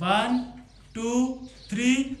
1 2 3